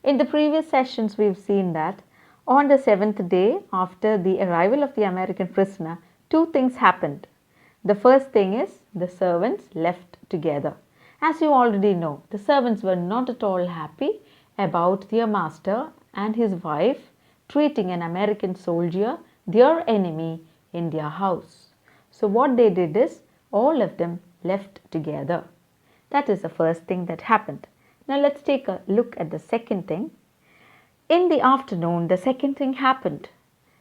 In the previous sessions, we've seen that on the seventh day after the arrival of the American prisoner, two things happened. The first thing is the servants left together. As you already know, the servants were not at all happy about their master and his wife treating an American soldier, their enemy, in their house. So what they did is all of them left together. That is the first thing that happened. Now let's take a look at the second thing. In the afternoon, the second thing happened.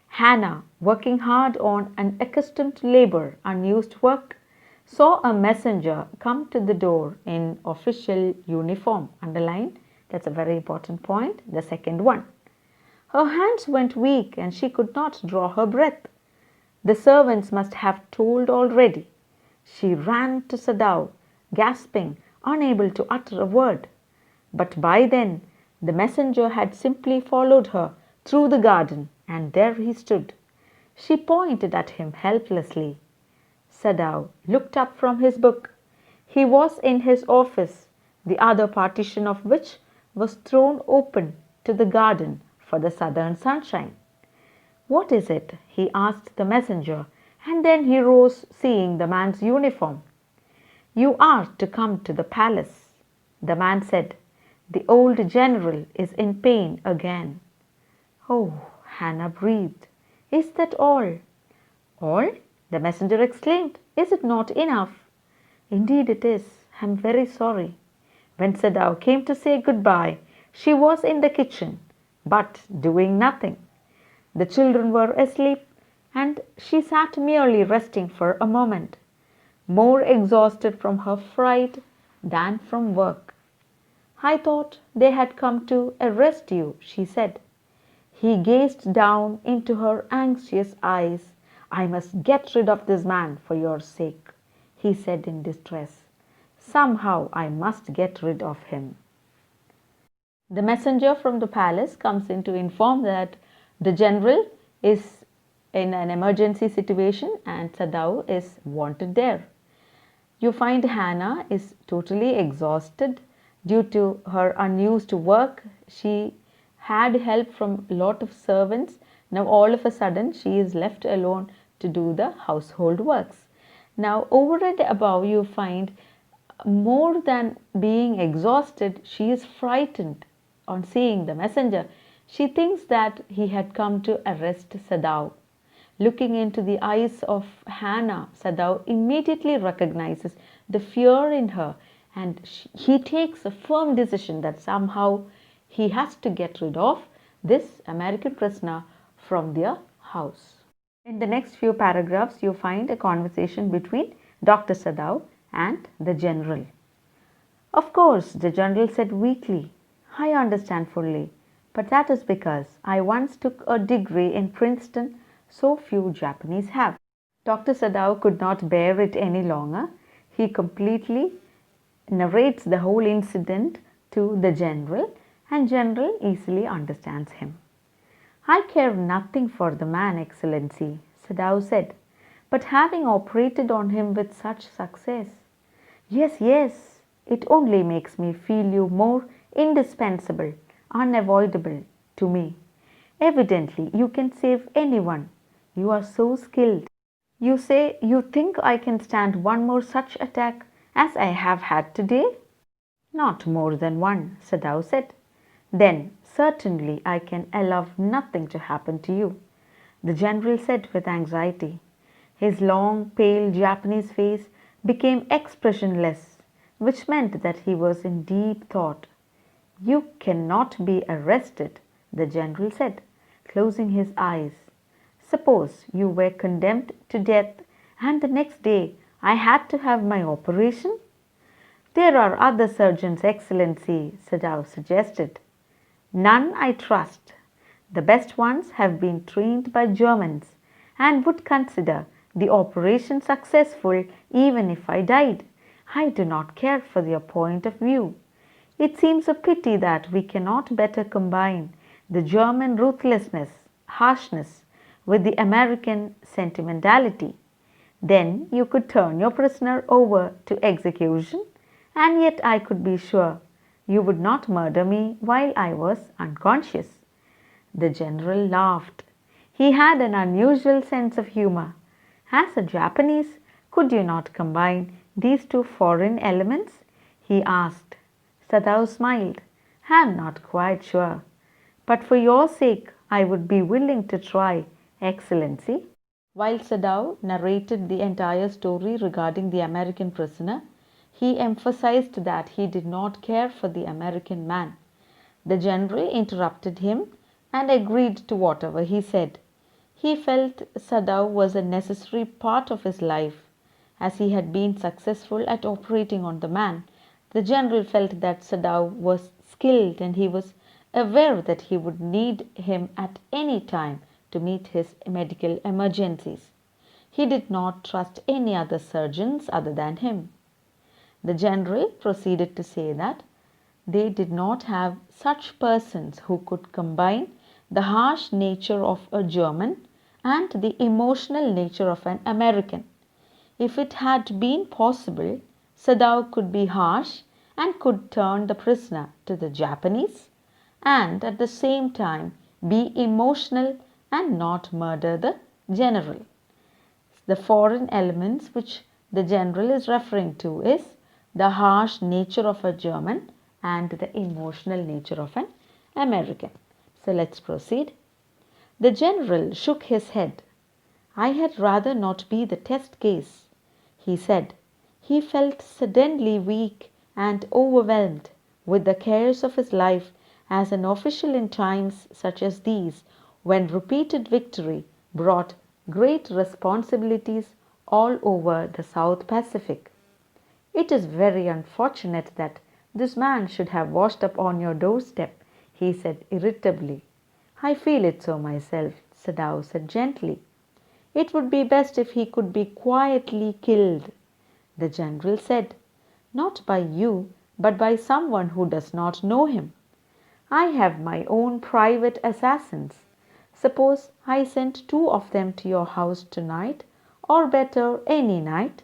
Hannah, working hard on unaccustomed labor, unused work, saw a messenger come to the door in official uniform. Underline, that's a very important point, the second one. Her hands went weak and she could not draw her breath. The servants must have told already. She ran to Sadao, gasping, unable to utter a word. But by then, the messenger had simply followed her through the garden, and there he stood. She pointed at him helplessly. Sadao looked up from his book. He was in his office, the other partition of which was thrown open to the garden for the southern sunshine. "What is it?" he asked the messenger, and then he rose, seeing the man's uniform. "You are to come to the palace," the man said. "The old general is in pain again." "Oh," Hannah breathed. "Is that all?" "All?" the messenger exclaimed. "Is it not enough?" "Indeed it is. I am very sorry." When Sadao came to say goodbye, she was in the kitchen, but doing nothing. The children were asleep, and she sat merely resting for a moment, more exhausted from her fright than from work. "I thought they had come to arrest you," she said. He gazed down into her anxious eyes. "I must get rid of this man for your sake," he said in distress. "Somehow I must get rid of him." The messenger from the palace comes in to inform that the general is in an emergency situation and Sadao is wanted there. You find Hannah is totally exhausted due to her unused work. She had help from a lot of servants. Now all of a sudden she is left alone to do the household works. Now over and above, you find more than being exhausted, she is frightened on seeing the messenger. She thinks that he had come to arrest Sadao. Looking into the eyes of Hannah, Sadao immediately recognizes the fear in her, and he takes a firm decision that somehow he has to get rid of this American prisoner from their house. In the next few paragraphs, you find a conversation between Dr. Sadao and the general. "Of course," the general said weakly, "I understand fully, but that is because I once took a degree in Princeton so few Japanese have." Dr. Sadao could not bear it any longer. He completely narrates the whole incident to the general, and general easily understands him. "I care nothing for the man, Excellency," Sadao said, "but having operated on him with such success—" "Yes, yes, it only makes me feel you more indispensable, unavoidable to me. Evidently, you can save anyone. You are so skilled. You say you think I can stand one more such attack as I have had today?" "Not more than one," Sadao said. "Then certainly I can allow nothing to happen to you," the general said with anxiety. His long, pale Japanese face became expressionless, which meant that he was in deep thought. "You cannot be arrested," the general said, closing his eyes. "Suppose you were condemned to death and the next day I had to have my operation?" "There are other surgeons, Excellency," Sadao suggested. "None, I trust. The best ones have been trained by Germans and would consider the operation successful even if I died. I do not care for their point of view. It seems a pity that we cannot better combine the German ruthlessness, harshness with the American sentimentality. Then you could turn your prisoner over to execution, and yet I could be sure You would not murder me while I was unconscious." The general laughed. He had an unusual sense of humor. "As a Japanese, could you not combine these two foreign elements?" he asked. Sadao smiled. "I am not quite sure. But for your sake, I would be willing to try, Excellency." While Sadao narrated the entire story regarding the American prisoner, he emphasized that he did not care for the American man. The general interrupted him and agreed to whatever he said. He felt Sadao was a necessary part of his life. As he had been successful at operating on the man, the general felt that Sadao was skilled and he was aware that he would need him at any time to meet his medical emergencies. He did not trust any other surgeons other than him. The general proceeded to say that they did not have such persons who could combine the harsh nature of a German and the emotional nature of an American. If it had been possible, Sadao could be harsh and could turn the prisoner to the Japanese and at the same time be emotional and not murder the general. The foreign elements which the general is referring to is the harsh nature of a German and the emotional nature of an American. So let's proceed. The general shook his head. "I had rather not be the test case," he said. He felt suddenly weak and overwhelmed with the cares of his life as an official in times such as these, when repeated victory brought great responsibilities all over the South Pacific. "It is very unfortunate that this man should have washed up on your doorstep," he said irritably. "I feel it so myself," Sadao said gently. "It would be best if he could be quietly killed." The general said, "Not by you, but by someone who does not know him. I have my own private assassins. Suppose I sent 2 of them to your house tonight, or better, any night.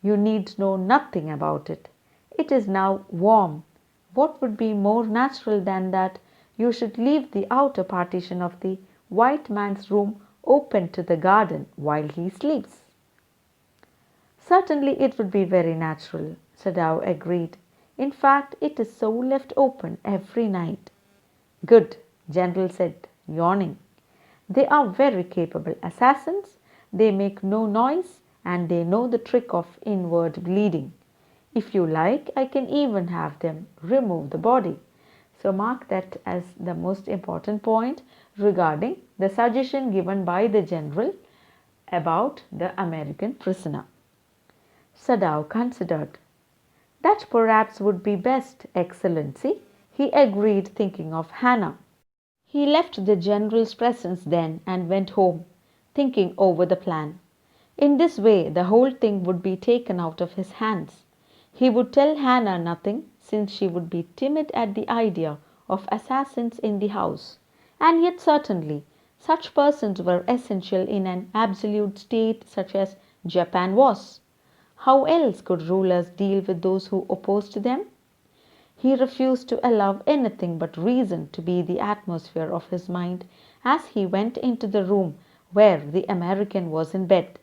You need know nothing about it. It is now warm. What would be more natural than that you should leave the outer partition of the white man's room open to the garden while he sleeps?" "Certainly it would be very natural," Sadao agreed. "In fact, it is so left open every night." "Good," General said, yawning. "They are very capable assassins. They make no noise and they know the trick of inward bleeding. If you like, I can even have them remove the body." So mark that as the most important point regarding the suggestion given by the general about the American prisoner. Sadao considered. "That perhaps would be best, Excellency," he agreed, thinking of Hannah. He left the general's presence then and went home, thinking over the plan. In this way the whole thing would be taken out of his hands. He would tell Hannah nothing, since she would be timid at the idea of assassins in the house. And yet certainly such persons were essential in an absolute state such as Japan was. How else could rulers deal with those who opposed them? He refused to allow anything but reason to be the atmosphere of his mind as he went into the room where the American was in bed.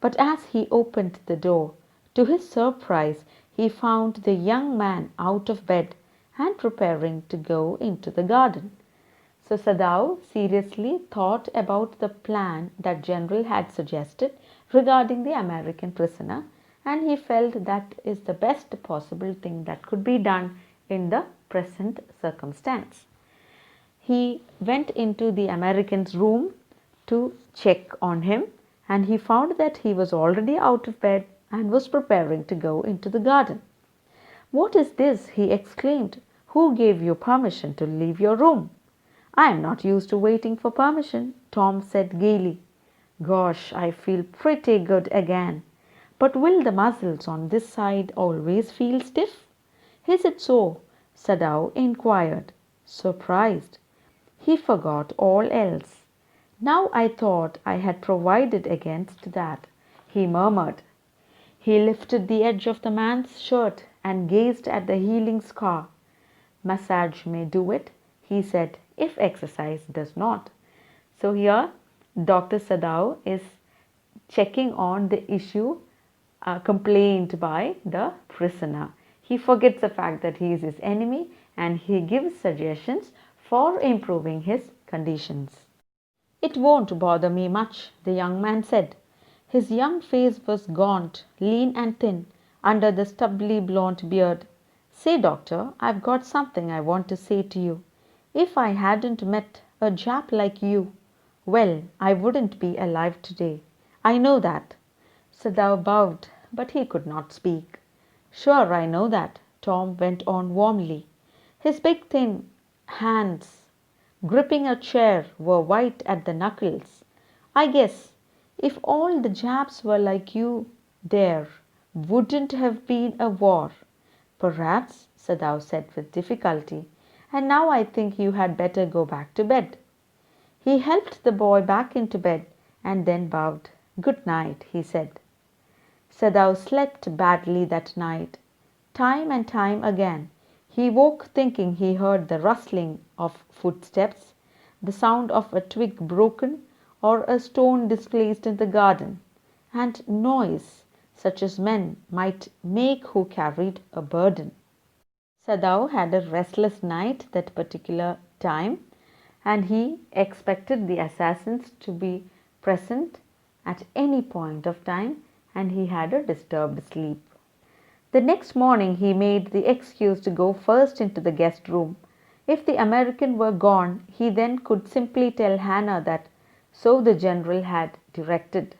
But as he opened the door, to his surprise he found the young man out of bed and preparing to go into the garden. So Sadao seriously thought about the plan that General had suggested regarding the American prisoner, and he felt that is the best possible thing that could be done in the present circumstance. He went into the American's room to check on him, and he found that he was already out of bed and was preparing to go into the garden. "What is this?" he exclaimed. "Who gave you permission to leave your room?" "I am not used to waiting for permission," Tom said gaily. "Gosh, I feel pretty good again. But will the muscles on this side always feel stiff?" "Is it so?" Sadao inquired, surprised. He forgot all else. "Now I thought I had provided against that," he murmured. He lifted the edge of the man's shirt and gazed at the healing scar. massage may do it, he said, if exercise does not. So here Dr. Sadao is checking on the issue complained by the prisoner. He forgets the fact that he is his enemy and he gives suggestions for improving his conditions. It won't bother me much, the young man said. His young face was gaunt, lean and thin under the stubbly blonde beard. Say, doctor, I've got something I want to say to you. If I hadn't met a Jap like you, well, I wouldn't be alive today. I know that. Sadao bowed, but he could not speak. Sure, I know that, Tom went on warmly. His big thin hands, gripping a chair, were white at the knuckles. I guess if all the Japs were like you, there wouldn't have been a war. Perhaps, Sadao said with difficulty, and now I think you had better go back to bed. He helped the boy back into bed and then bowed. Good night, he said. Sadao slept badly that night. Time and time again, he woke thinking he heard the rustling of footsteps, the sound of a twig broken or a stone displaced in the garden, and noise such as men might make who carried a burden. Sadao had a restless night that particular time, and he expected the assassins to be present at any point of time, and he had a disturbed sleep. The next morning he made the excuse to go first into the guest room. If the American were gone, he then could simply tell Hannah that so the general had directed.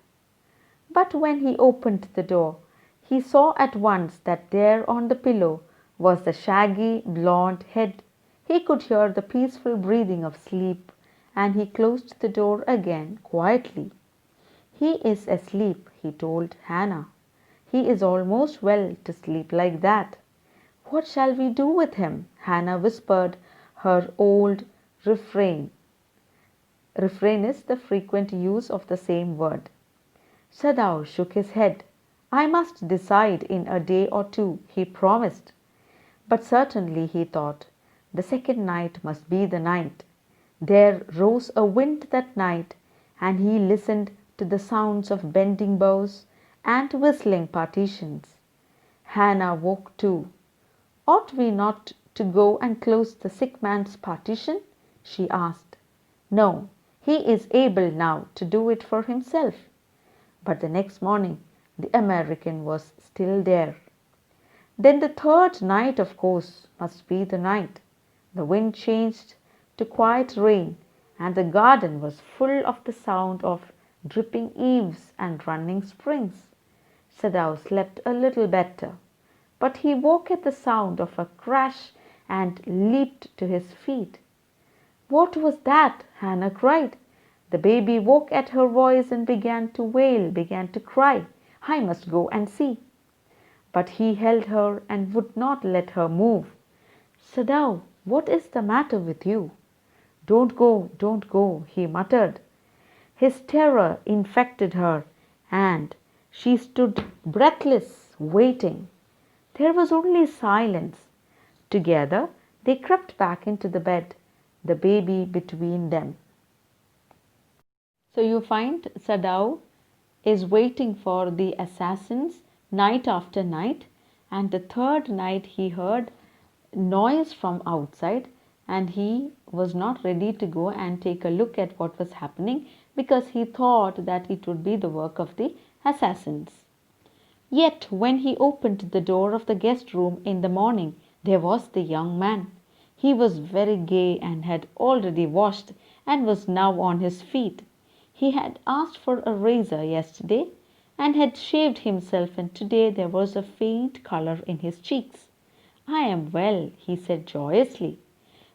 But when he opened the door, he saw at once that there on the pillow was the shaggy blonde head. He could hear the peaceful breathing of sleep, and he closed the door again quietly. He is asleep, he told Hannah. He is almost well to sleep like that. What shall we do with him? Hannah whispered her old refrain. Refrain is the frequent use of the same word. Sadao shook his head. I must decide in a day or two, he promised. But certainly, he thought, the second night must be the night. There rose a wind that night, and he listened to the sounds of bending bows and whistling partitions. Hannah woke too. Ought we not to go and close the sick man's partition? She asked. No, he is able now to do it for himself. But the next morning the American was still there. Then the third night, of course, must be the night. The wind changed to quiet rain, and the garden was full of the sound of dripping eaves and running springs. Sadao slept a little better, but he woke at the sound of a crash and leaped to his feet. What was that? Hannah cried. The baby woke at her voice and began to wail, began to cry. I must go and see. But he held her and would not let her move. Sadao, what is the matter with you? Don't go, he muttered. His terror infected her, and she stood breathless, waiting. There was only silence. Together they crept back into the bed, the baby between them. So you find Sadao is waiting for the assassins night after night, and the third night he heard noise from outside, and he was not ready to go and take a look at what was happening because he thought that it would be the work of the assassins. Yet when he opened the door of the guest room in the morning, there was the young man. He was very gay and had already washed and was now on his feet. He had asked for a razor yesterday and had shaved himself, and today there was a faint color in his cheeks. I am well, he said joyously.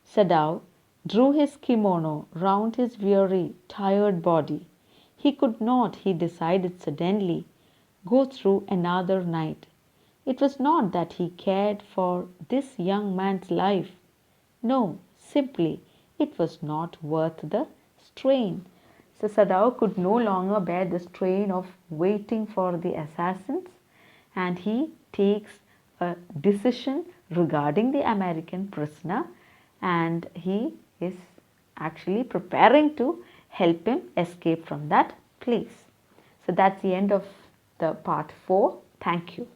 Sadao drew his kimono round his weary, tired body. He could not, he decided suddenly, go through another night. It was not that he cared for this young man's life. No, simply it was not worth the strain. So Sadao could no longer bear the strain of waiting for the assassins, and he takes a decision regarding the American prisoner, and he is actually preparing to help him escape from that place. So that's the end of the part 4. Thank you.